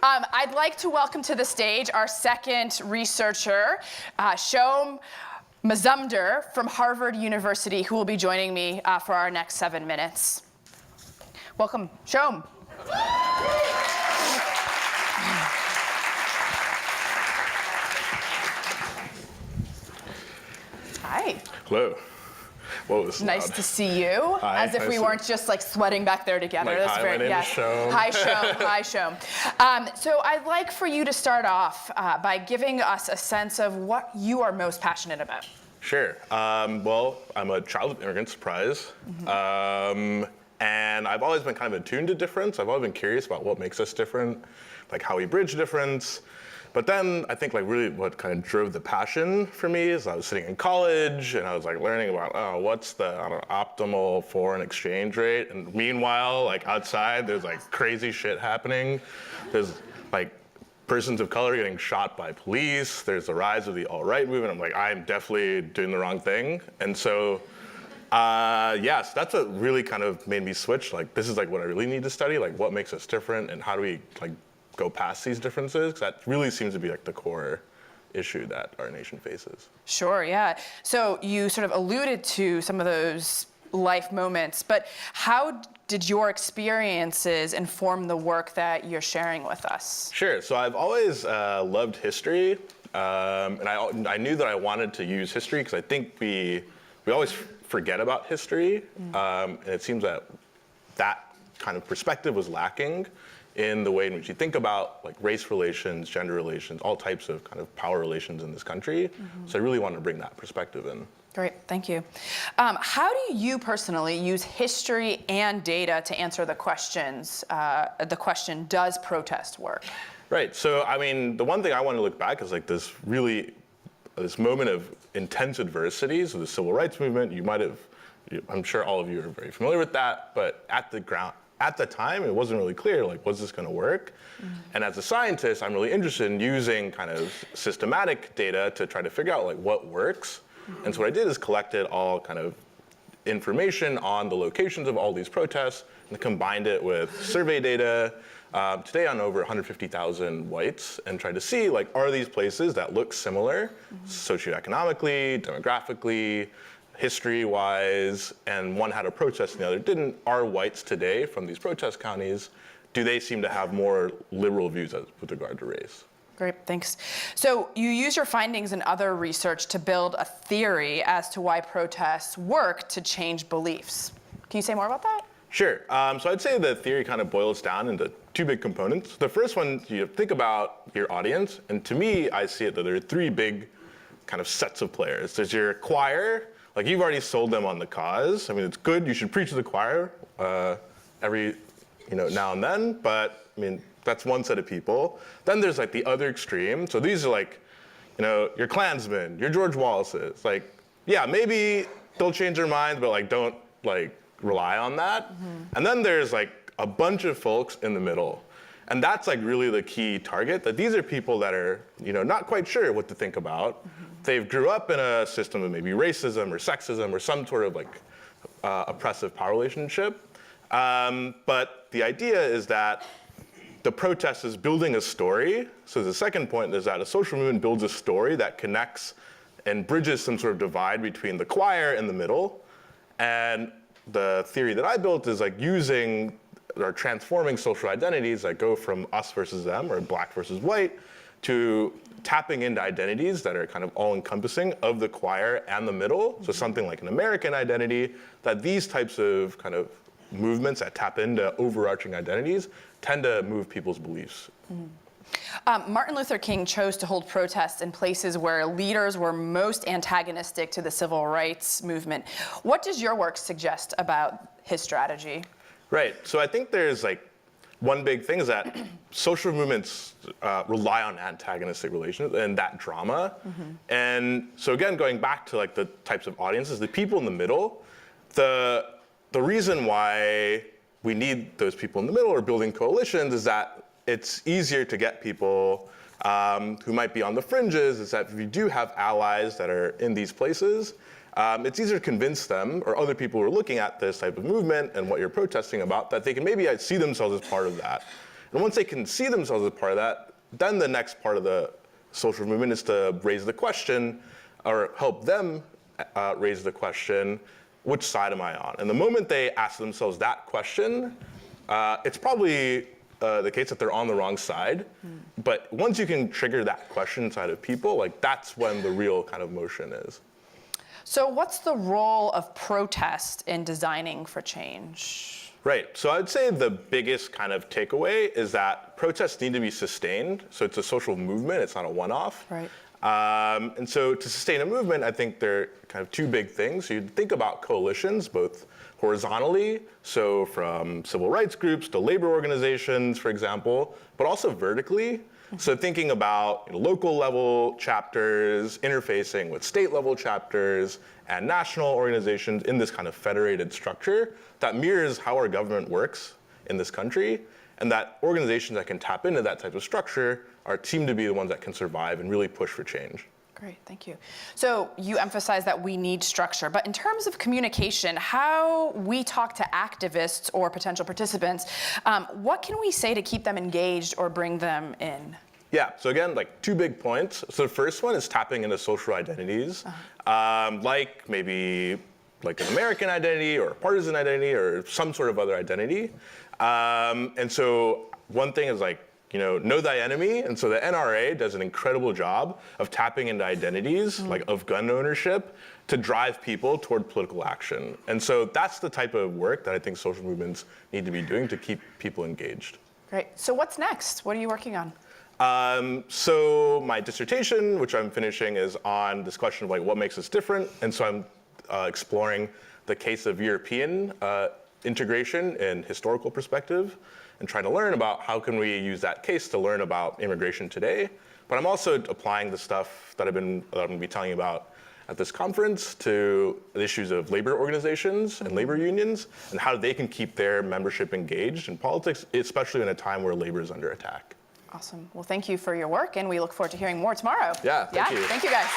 I'd like to welcome to the stage our second researcher, Shom Mazumder from Harvard University, who will be joining me for our next 7 minutes. Welcome, Shom. Hi. Hello. Whoa, this is nice loud. to see you. Hi, as if we weren't just like sweating back there together. Like, That's hi, very, my name is Shom. Hi, Shom. Hi, Shom. So I'd like for you to start off by giving us a sense of what you are most passionate about. Sure. Well, I'm a child of immigrant, surprise. And I've always been kind of attuned to difference. I've always been curious about what makes us different, like how we bridge difference. But then I think like really what kind of drove the passion for me is I was sitting in college and I was like learning about, what's the optimal foreign exchange rate? And meanwhile, like outside, there's like crazy shit happening. There's like persons of color getting shot by police. There's the rise of the alt-right movement. I'm like, I'm definitely doing the wrong thing. And so, yes, that's what really kind of made me switch. Like, this is like what I really need to study, like what makes us different and how do we like go past these differences? 'Cause that really seems to be like the core issue that our nation faces. Sure, yeah. So you sort of alluded to some of those life moments, but how did your experiences inform the work that you're sharing with us? Sure, so I've always loved history, and I knew that I wanted to use history because I think we always forget about history, and it seems that that kind of perspective was lacking in the way in which you think about like race relations, gender relations, all types of kind of power relations in this country. So I really wanted to bring that perspective in. Great, thank you. How do you personally use history and data to answer the questions? The question, does protest work? Right, so I mean, the one thing I want to look back is like this moment of intense adversity. So the civil rights movement, I'm sure all of you are very familiar with that, but at the time, it wasn't really clear, like, was this gonna work? And as a scientist, I'm really interested in using kind of systematic data to try to figure out like what works. And so what I did is collected all kind of information on the locations of all these protests and combined it with survey data, today on over 150,000 whites, and tried to see like, are these places that look similar socioeconomically, demographically, history-wise, and one had a protest and the other didn't. Are whites today from these protest counties, do they seem to have more liberal views with regard to race? Great, thanks. So you use your findings and other research to build a theory as to why protests work to change beliefs. Can you say more about that? Sure, so I'd say the theory kind of boils down into two big components. The first one, you think about your audience, and to me, I see it that there are three big kind of sets of players. There's your choir. Like, you've already sold them on the cause. I mean, it's good, you should preach to the choir every now and then, but I mean, that's one set of people. Then there's like the other extreme. So these are like, your Klansmen, your George Wallaces. Like, yeah, maybe they'll change their minds, but like, don't like rely on that. And then there's like a bunch of folks in the middle. And that's like really the key target, that these are people that are, not quite sure what to think about. They grew up in a system of maybe racism or sexism or some sort of like oppressive power relationship. But the idea is that the protest is building a story. So the second point is that a social movement builds a story that connects and bridges some sort of divide between the choir in the middle. And the theory that I built is like using or transforming social identities that go from us versus them, or black versus white, to tapping into identities that are kind of all-encompassing of the choir and the middle. So something like an American identity, that these types of kind of movements that tap into overarching identities tend to move people's beliefs. Martin Luther King chose to hold protests in places where leaders were most antagonistic to the civil rights movement. What does your work suggest about his strategy? Right, so I think there's like, one big thing is that social movements rely on antagonistic relations and that drama. And so again, going back to like the types of audiences, the people in the middle, the reason why we need those people in the middle or building coalitions is that it's easier to get people who might be on the fringes, is that if you do have allies that are in these places, it's easier to convince them or other people who are looking at this type of movement and what you're protesting about that they can maybe see themselves as part of that. And once they can see themselves as part of that, then the next part of the social movement is to raise the question, or help them raise the question, which side am I on? And the moment they ask themselves that question, it's probably the case that they're on the wrong side. But once you can trigger that question inside of people, like that's when the real kind of motion is. So what's the role of protest in designing for change? Right, so I'd say the biggest kind of takeaway is that protests need to be sustained. So it's a social movement, it's not a one-off. Right. And so to sustain a movement, I think there are kind of two big things. So you think about coalitions, both horizontally, so from civil rights groups to labor organizations, for example, but also vertically. So thinking about local level chapters interfacing with state level chapters and national organizations in this kind of federated structure that mirrors how our government works in this country, and that organizations that can tap into that type of structure seem to be the ones that can survive and really push for change. Great, thank you. So you emphasize that we need structure, but in terms of communication, how we talk to activists or potential participants, what can we say to keep them engaged or bring them in? Yeah, so again, like two big points. So the first one is tapping into social identities, like maybe like an American identity or a partisan identity or some sort of other identity. And so one thing is like, know thy enemy. And so the NRA does an incredible job of tapping into identities, like of gun ownership, to drive people toward political action. And so that's the type of work that I think social movements need to be doing to keep people engaged. Great. So what's next? What are you working on? So my dissertation, which I'm finishing, is on this question of like what makes us different. And so I'm exploring the case of European integration in historical perspective, and trying to learn about how can we use that case to learn about immigration today. But I'm also applying the stuff that I'm going to be telling you about at this conference to the issues of labor organizations and labor unions and how they can keep their membership engaged in politics, especially in a time where labor is under attack. Awesome. Well, thank you for your work, and we look forward to hearing more tomorrow. Yeah, thank you. Thank you, guys.